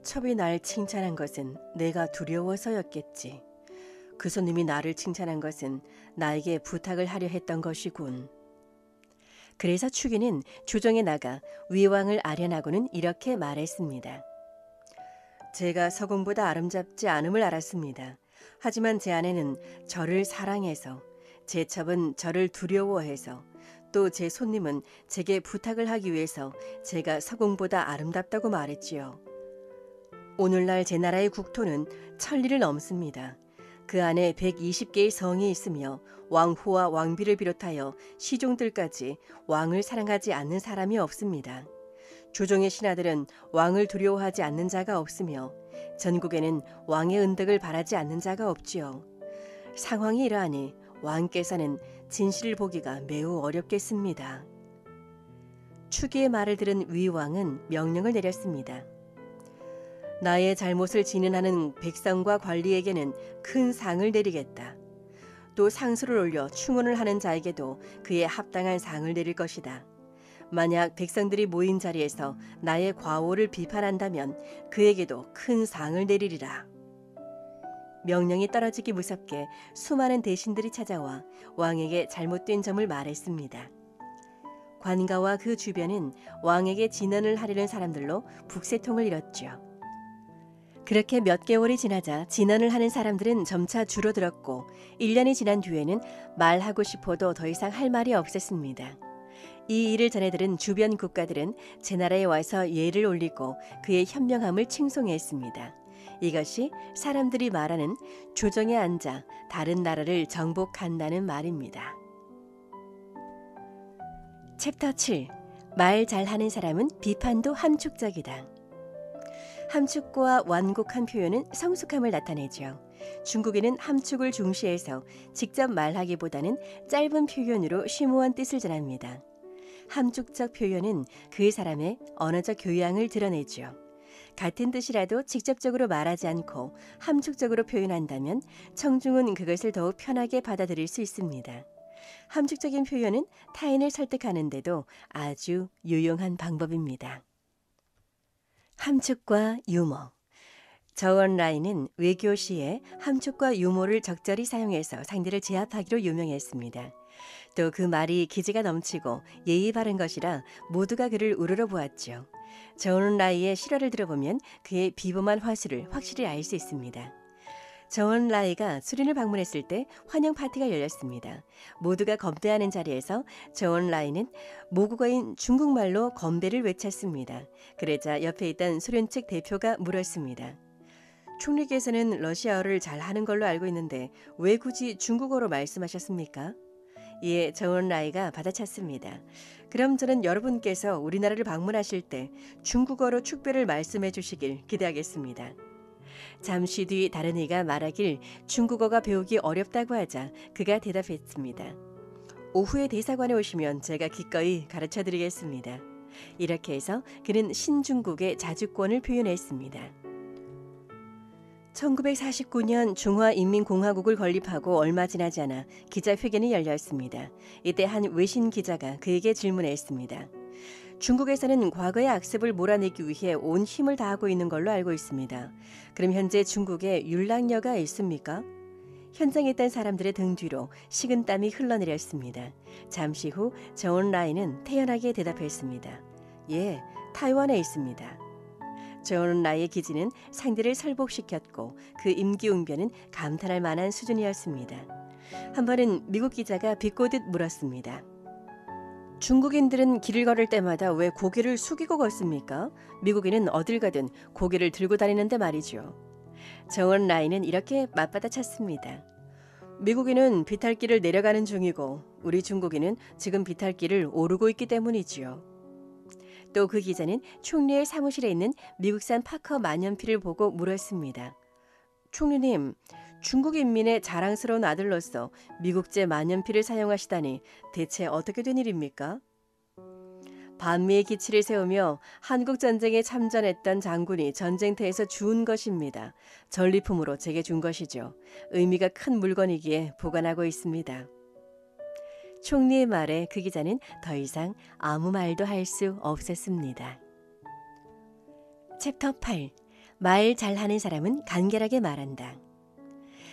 S1: 첩이 날 칭찬한 것은 내가 두려워서였겠지. 그 손님이 나를 칭찬한 것은 나에게 부탁을 하려 했던 것이군. 그래서 추기는 주정에 나가 위왕을 아련하고는 이렇게 말했습니다. 제가 서공보다 아름답지 않음을 알았습니다. 하지만 제 아내는 저를 사랑해서, 제 첩은 저를 두려워해서, 또 제 손님은 제게 부탁을 하기 위해서 제가 서공보다 아름답다고 말했지요. 오늘날 제 나라의 국토는 1000리를 넘습니다. 그 안에 120개의 성이 있으며 왕후와 왕비를 비롯하여 시종들까지 왕을 사랑하지 않는 사람이 없습니다. 조정의 신하들은 왕을 두려워하지 않는 자가 없으며 전국에는 왕의 은덕을 바라지 않는 자가 없지요. 상황이 이러하니 왕께서는 진실을 보기가 매우 어렵겠습니다. 추기의 말을 들은 위왕은 명령을 내렸습니다. 나의 잘못을 진언하는 백성과 관리에게는 큰 상을 내리겠다. 또 상소를 올려 충원을 하는 자에게도 그에 합당한 상을 내릴 것이다. 만약 백성들이 모인 자리에서 나의 과오를 비판한다면 그에게도 큰 상을 내리리라. 명령이 떨어지기 무섭게 수많은 대신들이 찾아와 왕에게 잘못된 점을 말했습니다. 관가와 그 주변은 왕에게 진언을 하려는 사람들로 북새통을 이뤘죠. 그렇게 몇 개월이 지나자 진언을 하는 사람들은 점차 줄어들었고 1년이 지난 뒤에는 말하고 싶어도 더 이상 할 말이 없었습니다. 이 일을 전해들은 주변 국가들은 제 나라에 와서 예를 올리고 그의 현명함을 칭송했습니다. 이것이 사람들이 말하는 조정에 앉아 다른 나라를 정복한다는 말입니다. 챕터 7. 말 잘하는 사람은 비판도 함축적이다. 함축과 완곡한 표현은 성숙함을 나타내죠. 중국인은 함축을 중시해서 직접 말하기보다는 짧은 표현으로 심오한 뜻을 전합니다. 함축적 표현은 그 사람의 언어적 교양을 드러내죠. 같은 뜻이라도 직접적으로 말하지 않고 함축적으로 표현한다면 청중은 그것을 더욱 편하게 받아들일 수 있습니다. 함축적인 표현은 타인을 설득하는 데도 아주 유용한 방법입니다. 함축과 유머. 저온 라이는 외교 시에 함축과 유머를 적절히 사용해서 상대를 제압하기로 유명했습니다. 또 그 말이 기지가 넘치고 예의 바른 것이라 모두가 그를 우러러보았죠. 저온 라이의 실화를 들어보면 그의 비범한 화술을 확실히 알 수 있습니다. 저온 라이가 수린을 방문했을 때 환영 파티가 열렸습니다. 모두가 건배하는 자리에서 저온 라이는 모국어인 중국말로 건배를 외쳤습니다. 그러자 옆에 있던 수린 측 대표가 물었습니다. 총리께서는 러시아어를 잘하는 걸로 알고 있는데 왜 굳이 중국어로 말씀하셨습니까? 이에 저온 라이가 받아쳤습니다. 그럼 저는 여러분께서 우리나라를 방문하실 때 중국어로 축배를 말씀해 주시길 기대하겠습니다. 잠시 뒤 다른 이가 말하길 중국어가 배우기 어렵다고 하자 그가 대답했습니다. 오후에 대사관에 오시면 제가 기꺼이 가르쳐 드리겠습니다. 이렇게 해서 그는 신중국의 자주권을 표현했습니다. 1949년 중화인민공화국을 건립하고 얼마 지나지 않아 기자회견이 열렸습니다. 이때 한 외신 기자가 그에게 질문했습니다. 중국에서는 과거의 악습을 몰아내기 위해 온 힘을 다하고 있는 걸로 알고 있습니다. 그럼 현재 중국에 율락녀가 있습니까? 현장에 있던 사람들의 등 뒤로 식은땀이 흘러내렸습니다. 잠시 후 저온 라이는 태연하게 대답했습니다. 예, 타이완에 있습니다. 저온 라이의 기지는 상대를 설복시켰고 그 임기응변은 감탄할 만한 수준이었습니다. 한 번은 미국 기자가 비꼬듯 물었습니다. 중국인들은 길을 걸을 때마다 왜 고개를 숙이고 걷습니까? 미국인은 어딜 가든 고개를 들고 다니는데 말이죠. 저온 라이는 이렇게 맞받아쳤습니다. 미국인은 비탈길을 내려가는 중이고 우리 중국인은 지금 비탈길을 오르고 있기 때문이지요. 또 그 기자는 총리의 사무실에 있는 미국산 파커 만년필을 보고 물었습니다. 총리님, 중국 인민의 자랑스러운 아들로서 미국제 만년필을 사용하시다니 대체 어떻게 된 일입니까? 반미의 기치를 세우며 한국전쟁에 참전했던 장군이 전쟁터에서 주운 것입니다. 전리품으로 제게 준 것이죠. 의미가 큰 물건이기에 보관하고 있습니다. 총리의 말에 그 기자는 더 이상 아무 말도 할 수 없었습니다. 챕터 8. 말 잘하는 사람은 간결하게 말한다.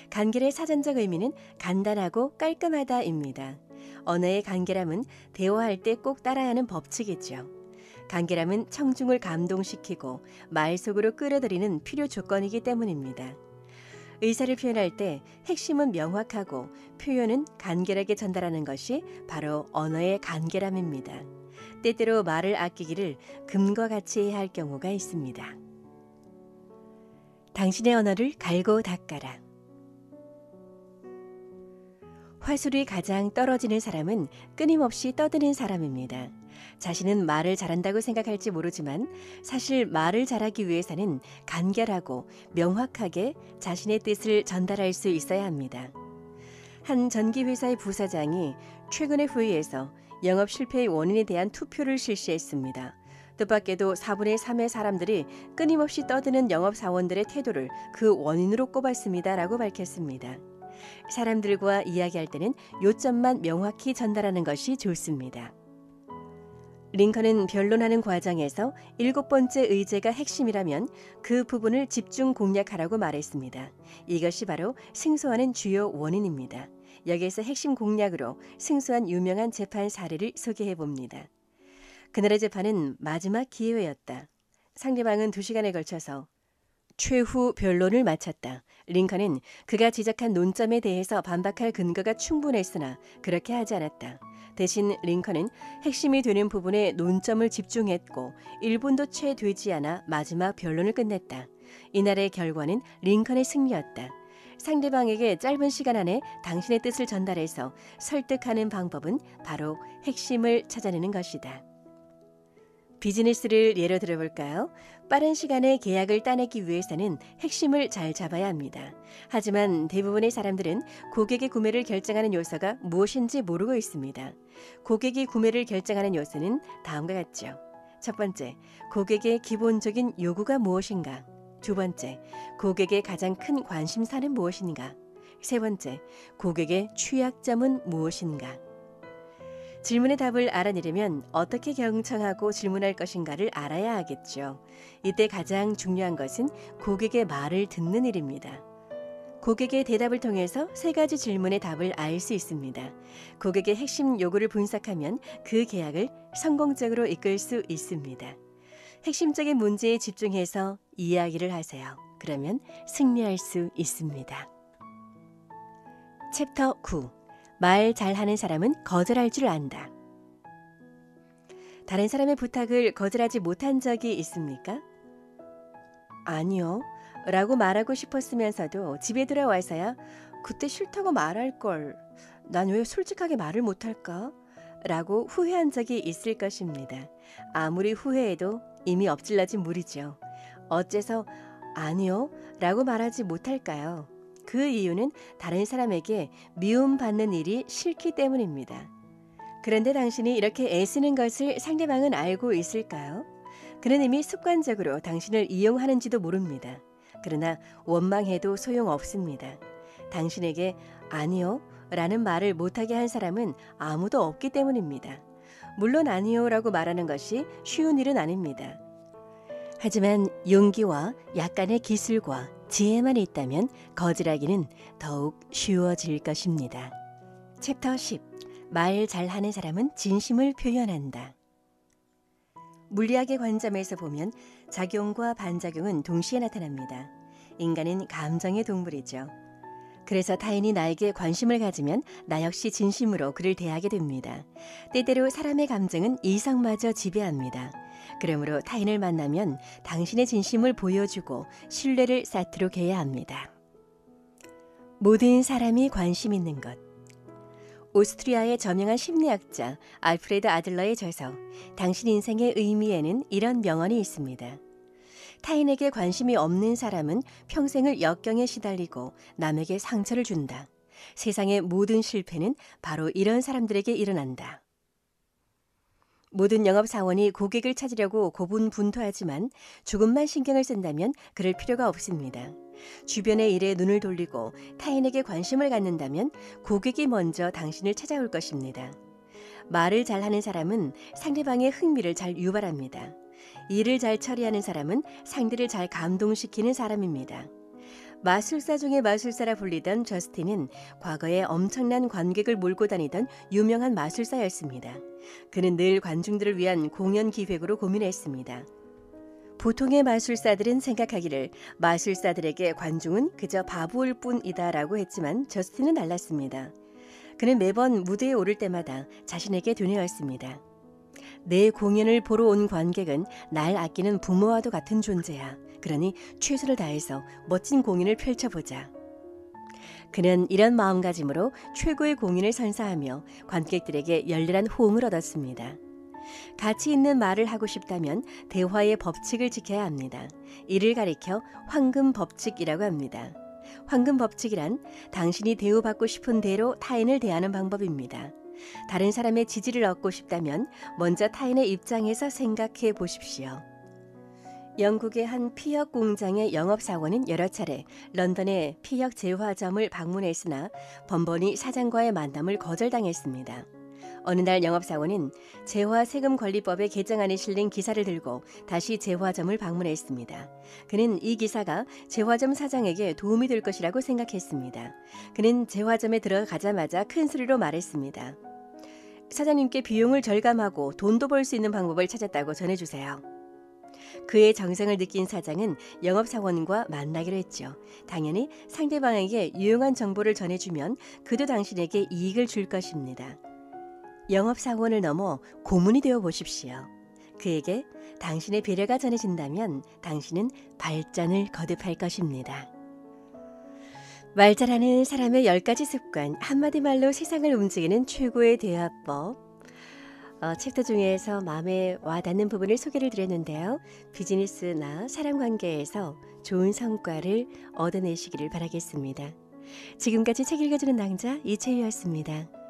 S1: 간결의 사전적 의미는 간단하고 깔끔하다입니다. 언어의 간결함은 대화할 때 꼭 따라야 하는 법칙이죠. 간결함은 청중을 감동시키고 말 속으로 끌어들이는 필요 조건이기 때문입니다. 의사를 표현할 때 핵심은 명확하고 표현은 간결하게 전달하는 것이 바로 언어의 간결함입니다. 때때로 말을 아끼기를 금과 같이 해야 할 경우가 있습니다. 당신의 언어를 갈고 닦아라. 화술이 가장 떨어지는 사람은 끊임없이 떠드는 사람입니다. 자신은 말을 잘한다고 생각할지 모르지만 사실 말을 잘하기 위해서는 간결하고 명확하게 자신의 뜻을 전달할 수 있어야 합니다. 한 전기회사의 부사장이 최근의 회의에서 영업 실패의 원인에 대한 투표를 실시했습니다. 뜻밖에도 4분의 3의 사람들이 끊임없이 떠드는 영업사원들의 태도를 그 원인으로 꼽았습니다. 라고 밝혔습니다. 사람들과 이야기할 때는 요점만 명확히 전달하는 것이 좋습니다. 링컨은 변론하는 과정에서 7번째 의제가 핵심이라면 그 부분을 집중 공략하라고 말했습니다. 이것이 바로 승소하는 주요 원인입니다. 여기에서 핵심 공략으로 승소한 유명한 재판 사례를 소개해 봅니다. 그날의 재판은 마지막 기회였다. 상대방은 2시간에 걸쳐서 최후 변론을 마쳤다. 링컨은 그가 지적한 논점에 대해서 반박할 근거가 충분했으나 그렇게 하지 않았다. 대신 링컨은 핵심이 되는 부분에 논점을 집중했고 1분도 채 되지 않아 마지막 변론을 끝냈다. 이날의 결과는 링컨의 승리였다. 상대방에게 짧은 시간 안에 당신의 뜻을 전달해서 설득하는 방법은 바로 핵심을 찾아내는 것이다. 비즈니스를 예로 들어볼까요? 빠른 시간에 계약을 따내기 위해서는 핵심을 잘 잡아야 합니다. 하지만 대부분의 사람들은 고객의 구매를 결정하는 요소가 무엇인지 모르고 있습니다. 고객이 구매를 결정하는 요소는 다음과 같죠. 첫 번째, 고객의 기본적인 요구가 무엇인가? 두 번째, 고객의 가장 큰 관심사는 무엇인가? 세 번째, 고객의 취약점은 무엇인가? 질문의 답을 알아내려면 어떻게 경청하고 질문할 것인가를 알아야 하겠죠. 이때 가장 중요한 것은 고객의 말을 듣는 일입니다. 고객의 대답을 통해서 3가지 질문의 답을 알 수 있습니다. 고객의 핵심 요구를 분석하면 그 계약을 성공적으로 이끌 수 있습니다. 핵심적인 문제에 집중해서 이야기를 하세요. 그러면 승리할 수 있습니다. 챕터 9. 말 잘하는 사람은 거절할 줄 안다. 다른 사람의 부탁을 거절하지 못한 적이 있습니까? 아니요. 라고 말하고 싶었으면서도 집에 돌아와서야 그때 싫다고 말할 걸. 난 왜 솔직하게 말을 못할까? 라고 후회한 적이 있을 것입니다. 아무리 후회해도 이미 엎질러진 물이죠. 어째서 아니요? 라고 말하지 못할까요? 그 이유는 다른 사람에게 미움받는 일이 싫기 때문입니다. 그런데 당신이 이렇게 애쓰는 것을 상대방은 알고 있을까요? 그는 이미 습관적으로 당신을 이용하는지도 모릅니다. 그러나 원망해도 소용없습니다. 당신에게 아니요 라는 말을 못하게 한 사람은 아무도 없기 때문입니다. 물론 아니요 라고 말하는 것이 쉬운 일은 아닙니다. 하지만 용기와 약간의 기술과 지혜만 있다면 거절하기는 더욱 쉬워질 것입니다. 챕터 10. 말 잘하는 사람은 진심을 표현한다. 물리학의 관점에서 보면 작용과 반작용은 동시에 나타납니다. 인간은 감정의 동물이죠. 그래서 타인이 나에게 관심을 가지면 나 역시 진심으로 그를 대하게 됩니다. 때때로 사람의 감정은 이성마저 지배합니다. 그러므로 타인을 만나면 당신의 진심을 보여주고 신뢰를 쌓도록 해야 합니다. 모든 사람이 관심 있는 것. 오스트리아의 저명한 심리학자 알프레드 아들러의 저서 당신 인생의 의미에는 이런 명언이 있습니다. 타인에게 관심이 없는 사람은 평생을 역경에 시달리고 남에게 상처를 준다. 세상의 모든 실패는 바로 이런 사람들에게 일어난다. 모든 영업사원이 고객을 찾으려고 고분분투하지만 조금만 신경을 쓴다면 그럴 필요가 없습니다. 주변의 일에 눈을 돌리고 타인에게 관심을 갖는다면 고객이 먼저 당신을 찾아올 것입니다. 말을 잘하는 사람은 상대방의 흥미를 잘 유발합니다. 일을 잘 처리하는 사람은 상대를 잘 감동시키는 사람입니다. 마술사 중에 마술사라 불리던 저스틴은 과거에 엄청난 관객을 몰고 다니던 유명한 마술사였습니다. 그는 늘 관중들을 위한 공연 기획으로 고민했습니다. 보통의 마술사들은 생각하기를 마술사들에게 관중은 그저 바보일 뿐이다라고 했지만 저스틴은 달랐습니다. 그는 매번 무대에 오를 때마다 자신에게 되뇌었습니다. 내 공연을 보러 온 관객은 날 아끼는 부모와도 같은 존재야. 그러니 최선을 다해서 멋진 공연을 펼쳐보자. 그는 이런 마음가짐으로 최고의 공연을 선사하며 관객들에게 열렬한 호응을 얻었습니다. 가치 있는 말을 하고 싶다면 대화의 법칙을 지켜야 합니다. 이를 가리켜 황금 법칙이라고 합니다. 황금 법칙이란 당신이 대우받고 싶은 대로 타인을 대하는 방법입니다. 다른 사람의 지지를 얻고 싶다면 먼저 타인의 입장에서 생각해 보십시오. 영국의 한 피혁 공장의 영업사원은 여러 차례 런던의 피혁 제화점을 방문했으나 번번이 사장과의 만남을 거절당했습니다. 어느 날 영업사원은 재화세금관리법의 개정안이 실린 기사를 들고 다시 재화점을 방문했습니다. 그는 이 기사가 재화점 사장에게 도움이 될 것이라고 생각했습니다. 그는 재화점에 들어가자마자 큰 소리로 말했습니다. 사장님께 비용을 절감하고 돈도 벌 수 있는 방법을 찾았다고 전해주세요. 그의 정성을 느낀 사장은 영업사원과 만나기로 했죠. 당연히 상대방에게 유용한 정보를 전해주면 그도 당신에게 이익을 줄 것입니다. 영업사원을 넘어 고문이 되어 보십시오. 그에게 당신의 배려가 전해진다면 당신은 발전을 거듭할 것입니다. 말 잘하는 사람의 10가지 습관, 한마디 말로 세상을 움직이는 최고의 대화법. 챕터 중에서 마음에 와닿는 부분을 소개를 드렸는데요. 비즈니스나 사람관계에서 좋은 성과를 얻어내시기를 바라겠습니다. 지금까지 책 읽어주는 낭자 이채희였습니다.